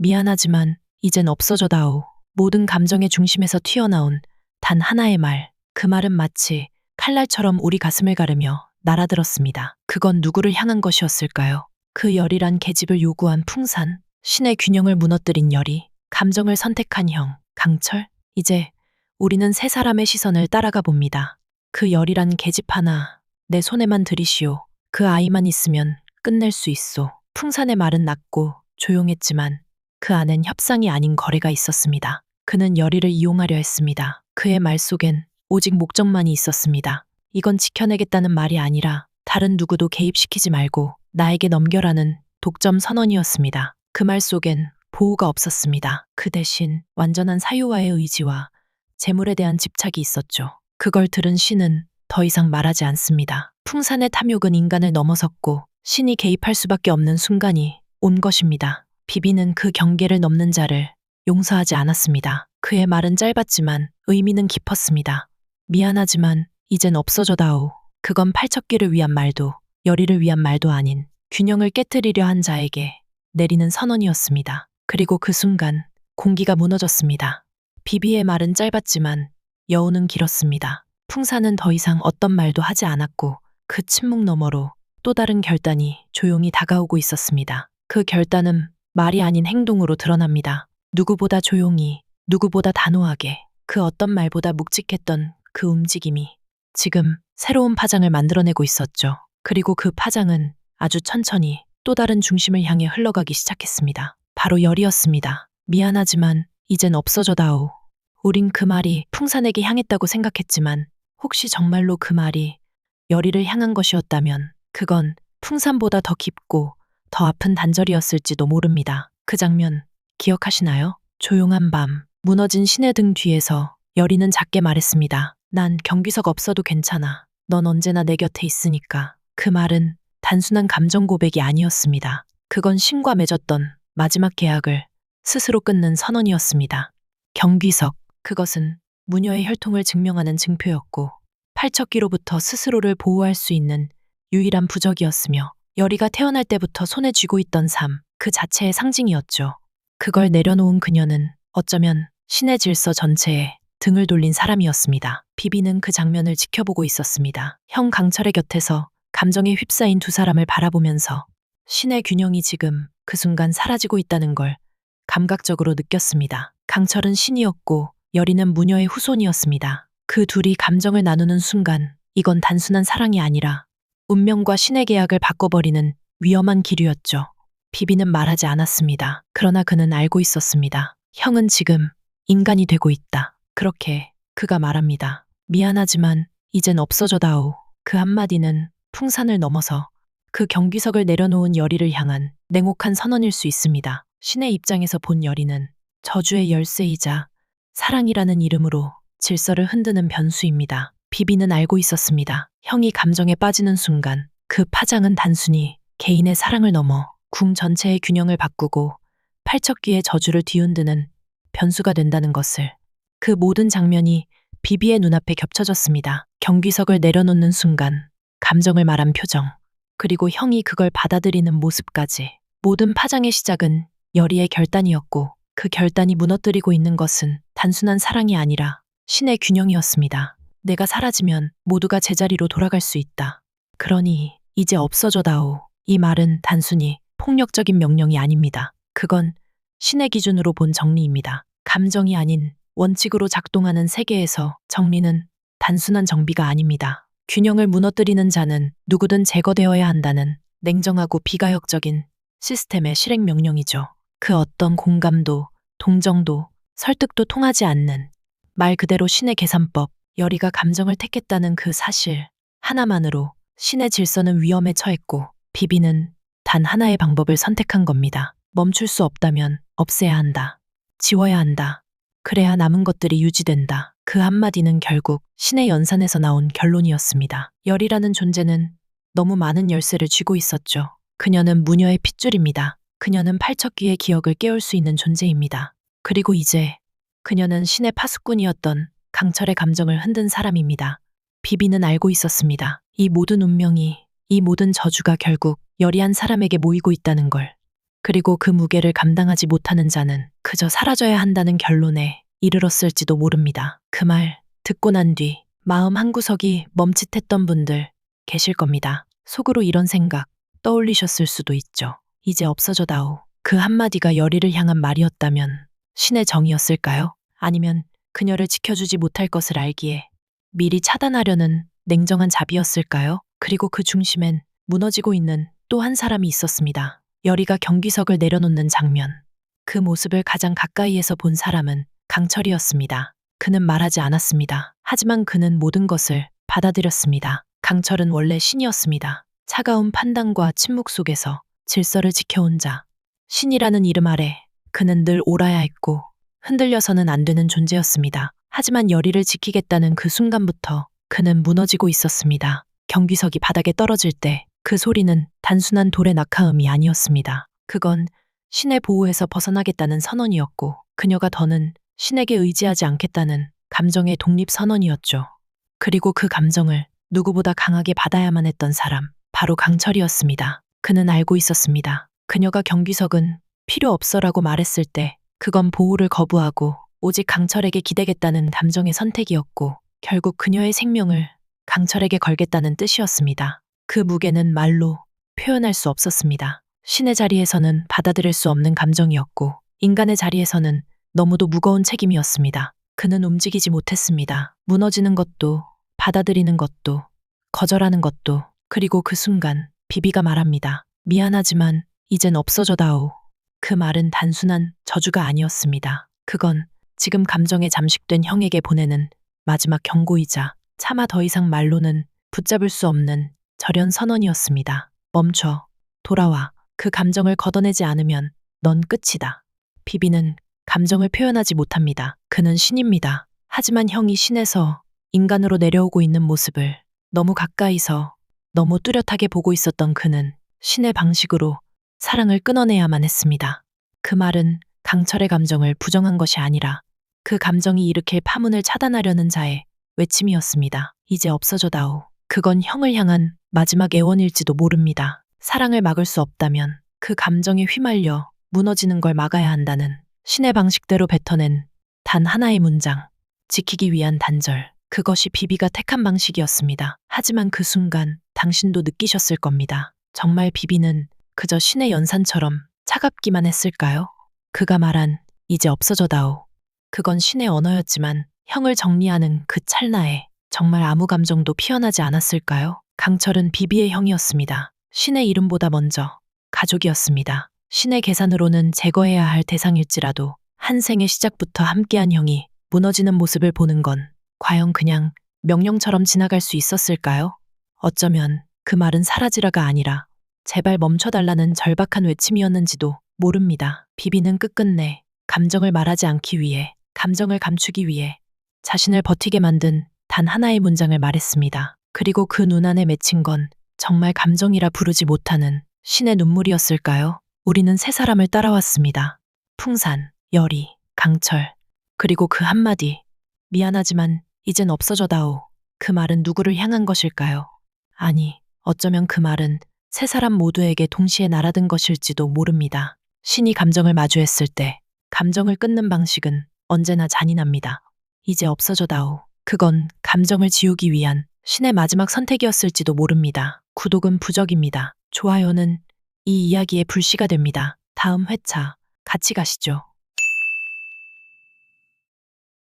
미안하지만 이젠 없어져다오. 모든 감정의 중심에서 튀어나온 단 하나의 말. 그 말은 마치 칼날처럼 우리 가슴을 가르며 날아들었습니다. 그건 누구를 향한 것이었을까요? 그 열이란 계집을 요구한 풍산, 신의 균형을 무너뜨린 열이, 감정을 선택한 형, 강철. 이제 우리는 세 사람의 시선을 따라가 봅니다. 그 열이란 계집 하나, 내 손에만 들이시오. 그 아이만 있으면 끝낼 수 있소. 풍산의 말은 낮고 조용했지만 그 안엔 협상이 아닌 거래가 있었습니다. 그는 열이를 이용하려 했습니다. 그의 말 속엔 오직 목적만이 있었습니다. 이건 지켜내겠다는 말이 아니라 다른 누구도 개입시키지 말고 나에게 넘겨라는 독점 선언이었습니다. 그 말 속엔 보호가 없었습니다. 그 대신 완전한 사유와의 의지와 재물에 대한 집착이 있었죠. 그걸 들은 신은 더 이상 말하지 않습니다. 풍산의 탐욕은 인간을 넘어섰고 신이 개입할 수밖에 없는 순간이 온 것입니다. 비비는 그 경계를 넘는 자를 용서하지 않았습니다. 그의 말은 짧았지만 의미는 깊었습니다. 미안하지만 이젠 없어져다오. 그건 팔척기를 위한 말도 열의를 위한 말도 아닌 균형을 깨트리려 한 자에게 내리는 선언이었습니다. 그리고 그 순간 공기가 무너졌습니다. 비비의 말은 짧았지만 여운은 길었습니다. 풍산은 더 이상 어떤 말도 하지 않았고 그 침묵 너머로 또 다른 결단이 조용히 다가오고 있었습니다. 그 결단은 말이 아닌 행동으로 드러납니다. 누구보다 조용히, 누구보다 단호하게, 그 어떤 말보다 묵직했던 그 움직임이 지금 새로운 파장을 만들어내고 있었죠. 그리고 그 파장은 아주 천천히 또 다른 중심을 향해 흘러가기 시작했습니다. 바로 열이었습니다. 미안하지만 이젠 없어져다오. 우린 그 말이 풍산에게 향했다고 생각했지만 혹시 정말로 그 말이 열이를 향한 것이었다면 그건 풍산보다 더 깊고 더 아픈 단절이었을지도 모릅니다. 그 장면 기억하시나요? 조용한 밤, 무너진 신의 등 뒤에서 열이는 작게 말했습니다. 난 경비석 없어도 괜찮아. 넌 언제나 내 곁에 있으니까. 그 말은 단순한 감정 고백이 아니었습니다. 그건 신과 맺었던 마지막 계약을 스스로 끊는 선언이었습니다. 경비석, 그것은 무녀의 혈통을 증명하는 증표였고 팔척기로부터 스스로를 보호할 수 있는 유일한 부적이었으며 열이가 태어날 때부터 손에 쥐고 있던 삶, 그 자체의 상징이었죠. 그걸 내려놓은 그녀는 어쩌면 신의 질서 전체에 등을 돌린 사람이었습니다. 비비는 그 장면을 지켜보고 있었습니다. 형 강철의 곁에서 감정에 휩싸인 두 사람을 바라보면서 신의 균형이 지금 그 순간 사라지고 있다는 걸 감각적으로 느꼈습니다. 강철은 신이었고 열이는 무녀의 후손이었습니다. 그 둘이 감정을 나누는 순간 이건 단순한 사랑이 아니라 운명과 신의 계약을 바꿔버리는 위험한 기류였죠. 비비는 말하지 않았습니다. 그러나 그는 알고 있었습니다. 형은 지금 인간이 되고 있다. 그렇게 그가 말합니다. 미안하지만 이젠 없어져다오. 그 한마디는 풍산을 넘어서 그 경비석을 내려놓은 열이를 향한 냉혹한 선언일 수 있습니다. 신의 입장에서 본 열이는 저주의 열쇠이자 사랑이라는 이름으로 질서를 흔드는 변수입니다. 비비는 알고 있었습니다. 형이 감정에 빠지는 순간 그 파장은 단순히 개인의 사랑을 넘어 궁 전체의 균형을 바꾸고 팔척귀의 저주를 뒤흔드는 변수가 된다는 것을. 그 모든 장면이 비비의 눈앞에 겹쳐졌습니다. 경비석을 내려놓는 순간 감정을 말한 표정, 그리고 형이 그걸 받아들이는 모습까지. 모든 파장의 시작은 열이의 결단이었고 그 결단이 무너뜨리고 있는 것은 단순한 사랑이 아니라 신의 균형이었습니다. 내가 사라지면 모두가 제자리로 돌아갈 수 있다. 그러니 이제 없어져다오. 이 말은 단순히 폭력적인 명령이 아닙니다. 그건 신의 기준으로 본 정리입니다. 감정이 아닌 원칙으로 작동하는 세계에서 정리는 단순한 정비가 아닙니다. 균형을 무너뜨리는 자는 누구든 제거되어야 한다는 냉정하고 비가역적인 시스템의 실행 명령이죠. 그 어떤 공감도, 동정도, 설득도 통하지 않는 말 그대로 신의 계산법, 열이가 감정을 택했다는 그 사실 하나만으로 신의 질서는 위험에 처했고 비비는 단 하나의 방법을 선택한 겁니다. 멈출 수 없다면 없애야 한다. 지워야 한다. 그래야 남은 것들이 유지된다. 그 한마디는 결국 신의 연산에서 나온 결론이었습니다. 열이라는 존재는 너무 많은 열쇠를 쥐고 있었죠. 그녀는 무녀의 핏줄입니다. 그녀는 팔척귀의 기억을 깨울 수 있는 존재입니다. 그리고 이제 그녀는 신의 파수꾼이었던 강철의 감정을 흔든 사람입니다. 비비는 알고 있었습니다. 이 모든 운명이, 이 모든 저주가 결국 열이 한 사람에게 모이고 있다는 걸. 그리고 그 무게를 감당하지 못하는 자는 그저 사라져야 한다는 결론에 이르렀을지도 모릅니다. 그 말 듣고 난 뒤 마음 한구석이 멈칫했던 분들 계실 겁니다. 속으로 이런 생각 떠올리셨을 수도 있죠. 이제 없어져다오. 그 한마디가 열의를 향한 말이었다면 신의 정이었을까요? 아니면 그녀를 지켜주지 못할 것을 알기에 미리 차단하려는 냉정한 자비였을까요? 그리고 그 중심엔 무너지고 있는 또 한 사람이 있었습니다. 열의가 경비석을 내려놓는 장면. 그 모습을 가장 가까이에서 본 사람은 강철이었습니다. 그는 말하지 않았습니다. 하지만 그는 모든 것을 받아들였습니다. 강철은 원래 신이었습니다. 차가운 판단과 침묵 속에서 질서를 지켜온 자. 신이라는 이름 아래 그는 늘 옳아야 했고 흔들려서는 안 되는 존재였습니다. 하지만 열의를 지키겠다는 그 순간부터 그는 무너지고 있었습니다. 경비석이 바닥에 떨어질 때 그 소리는 단순한 돌의 낙하음이 아니었습니다. 그건 신의 보호에서 벗어나겠다는 선언이었고 그녀가 더는 신에게 의지하지 않겠다는 감정의 독립 선언이었죠. 그리고 그 감정을 누구보다 강하게 받아야만 했던 사람, 바로 강철이었습니다. 그는 알고 있었습니다. 그녀가 경비석은 필요 없어라고 말했을 때 그건 보호를 거부하고 오직 강철에게 기대겠다는 감정의 선택이었고 결국 그녀의 생명을 강철에게 걸겠다는 뜻이었습니다. 그 무게는 말로 표현할 수 없었습니다. 신의 자리에서는 받아들일 수 없는 감정이었고 인간의 자리에서는 너무도 무거운 책임이었습니다. 그는 움직이지 못했습니다. 무너지는 것도 받아들이는 것도 거절하는 것도. 그리고 그 순간 비비가 말합니다. 미안하지만 이젠 없어져다오. 그 말은 단순한 저주가 아니었습니다. 그건 지금 감정에 잠식된 형에게 보내는 마지막 경고이자 차마 더 이상 말로는 붙잡을 수 없는 절연 선언이었습니다. 멈춰. 돌아와. 그 감정을 걷어내지 않으면 넌 끝이다. 비비는 감정을 표현하지 못합니다. 그는 신입니다. 하지만 형이 신에서 인간으로 내려오고 있는 모습을 너무 가까이서 너무 뚜렷하게 보고 있었던 그는 신의 방식으로 사랑을 끊어내야만 했습니다. 그 말은 강철의 감정을 부정한 것이 아니라 그 감정이 일으킬 파문을 차단하려는 자의 외침이었습니다. 이제 없어져다오. 그건 형을 향한 마지막 애원일지도 모릅니다. 사랑을 막을 수 없다면 그 감정에 휘말려 무너지는 걸 막아야 한다는 신의 방식대로 뱉어낸 단 하나의 문장. 지키기 위한 단절. 그것이 비비가 택한 방식이었습니다. 하지만 그 순간 당신도 느끼셨을 겁니다. 정말 비비는 그저 신의 연산처럼 차갑기만 했을까요? 그가 말한 이제 없어져다오. 그건 신의 언어였지만 형을 정리하는 그 찰나에 정말 아무 감정도 피어나지 않았을까요? 강철은 비비의 형이었습니다. 신의 이름보다 먼저 가족이었습니다. 신의 계산으로는 제거해야 할 대상일지라도 한 생의 시작부터 함께한 형이 무너지는 모습을 보는 건 과연 그냥 명령처럼 지나갈 수 있었을까요? 어쩌면 그 말은 사라지라가 아니라 제발 멈춰달라는 절박한 외침이었는지도 모릅니다. 비비는 끝끝내 감정을 말하지 않기 위해, 감정을 감추기 위해 자신을 버티게 만든 단 하나의 문장을 말했습니다. 그리고 그 눈 안에 맺힌 건 정말 감정이라 부르지 못하는 신의 눈물이었을까요? 우리는 세 사람을 따라왔습니다. 풍산, 열의, 강철, 그리고 그 한마디. 미안하지만 이젠 없어져다오. 그 말은 누구를 향한 것일까요? 아니, 어쩌면 그 말은 세 사람 모두에게 동시에 날아든 것일지도 모릅니다. 신이 감정을 마주했을 때 감정을 끊는 방식은 언제나 잔인합니다. 이제 없어져다오. 그건 감정을 지우기 위한 신의 마지막 선택이었을지도 모릅니다. 구독은 부적입니다. 좋아요는 이 이야기의 불씨가 됩니다. 다음 회차 같이 가시죠.